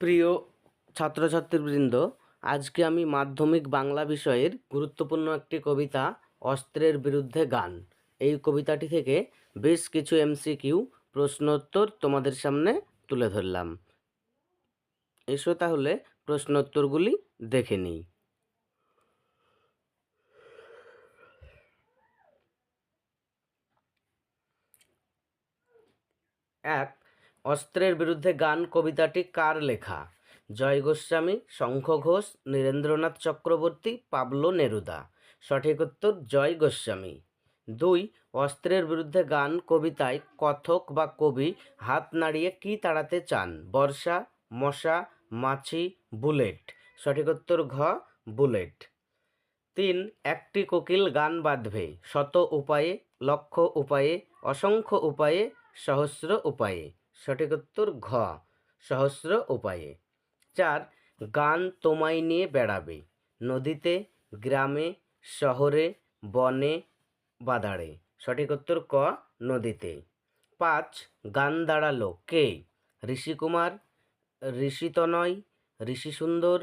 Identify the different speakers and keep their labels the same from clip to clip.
Speaker 1: প্রিয় ছাত্রছাত্রীবৃন্দ, আজকে আমি মাধ্যমিক বাংলা বিষয়ের গুরুত্বপূর্ণ একটি কবিতা অস্ত্রের বিরুদ্ধে গান, এই কবিতাটি থেকে বেশ কিছু এমসিকিউ প্রশ্নোত্তর তোমাদের সামনে তুলে ধরলাম। এসো তাহলে প্রশ্নোত্তরগুলি দেখে নিই। এক, অস্ত্রের বিরুদ্ধে গান কবিতাটি কার লেখা? Joy Goswami, Shankha Ghosh, Nirendranath Chakraborty, Pablo Neruda. সঠিক উত্তর জয় গোস্বামী। দুই, অস্ত্রের বিরুদ্ধে গান কবিতায় কথক বা কবি হাত নাড়িয়ে কি তাড়াতে চান? বর্ষা, মশা, মাছি, বুলেট। সঠিক উত্তর ঘ, বুলেট। তিন, একটি কোকিল গান বাঁধবে শত উপায়ে, লক্ষ উপায়ে, অসংখ্য উপায়ে, সহস্র উপায়ে। সঠিক উত্তর ঘ, সহস্র উপায়ে। চার, গান তোমায় নিয়ে বেড়াবে নদীতে, গ্রামে, শহরে, বনে, বাদাড়ে। সঠিক উত্তর ক, নদীতে। পাঁচ, গান দাঁড়ালো কে? ঋষিকুমার, ঋষিতনয়, ঋষিসুন্দর,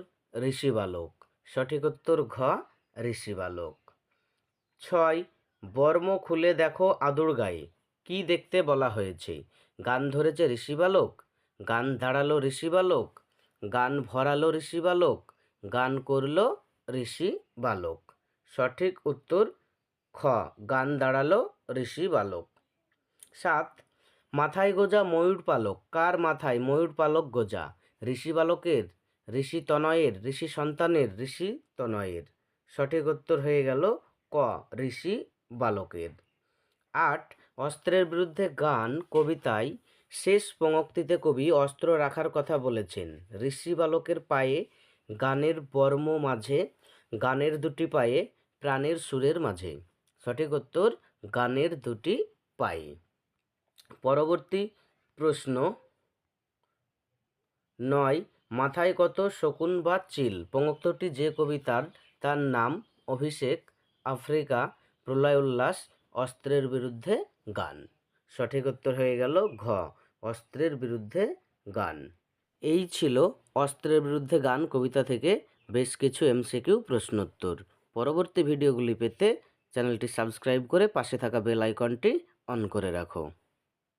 Speaker 1: ঋষিবালক। সঠিক উত্তর ঘ, ঋষিবালক। ছয়, বর্ম খুলে দেখো আদুর গায়ে কি দেখতে বলা হয়েছে? গান ধরেছে ঋষিবালক, গান দাঁড়ালো ঋষিবালক, গান ভরালো ঋষিবালক, গান করলো ঋষিবালক। সঠিক উত্তর খ, গান দাঁড়ালো ঋষিবালক। সাত, মাথায় গোজা ময়ূর পালক কার মাথায় ময়ূর পালক গোজা? ঋষিবালকের, ঋষি তনয়ের, ঋষি সন্তানের, ঋষি তনয়ের। সঠিক উত্তর হয়ে গেল ক, ঋষি বালকের। আট, অস্ত্রের বিরুদ্ধে গান কবিতায় শেষ পঙ্ক্তিতে কবি অস্ত্র রাখার কথা বলেছেন। ঋষি বালকের পায়ে, গানের বর্ম মাঝে, গানের দুটি পায়ে, প্রাণের সুরের মাঝে। সঠিক উত্তর গানের দুটি পায়ে। পরবর্তী প্রশ্ন নয়, মাথায় কত শকুন বা চিল পঙ্ক্তিটি যে কবিতার, তার নাম অভিষেক, আফ্রিকা, প্রলয় উল্লাস, অস্ত্রের বিরুদ্ধে গান। সঠিক উত্তর হয়ে গেল ঘ, অস্ত্রের বিরুদ্ধে গান। এই ছিল অস্ত্রের বিরুদ্ধে গান কবিতা থেকে বেশ কিছু এমসিকিউ প্রশ্নোত্তর। পরবর্তী ভিডিওগুলি পেতে চ্যানেলটি সাবস্ক্রাইব করে পাশে থাকা বেল আইকনটি অন করে রাখো।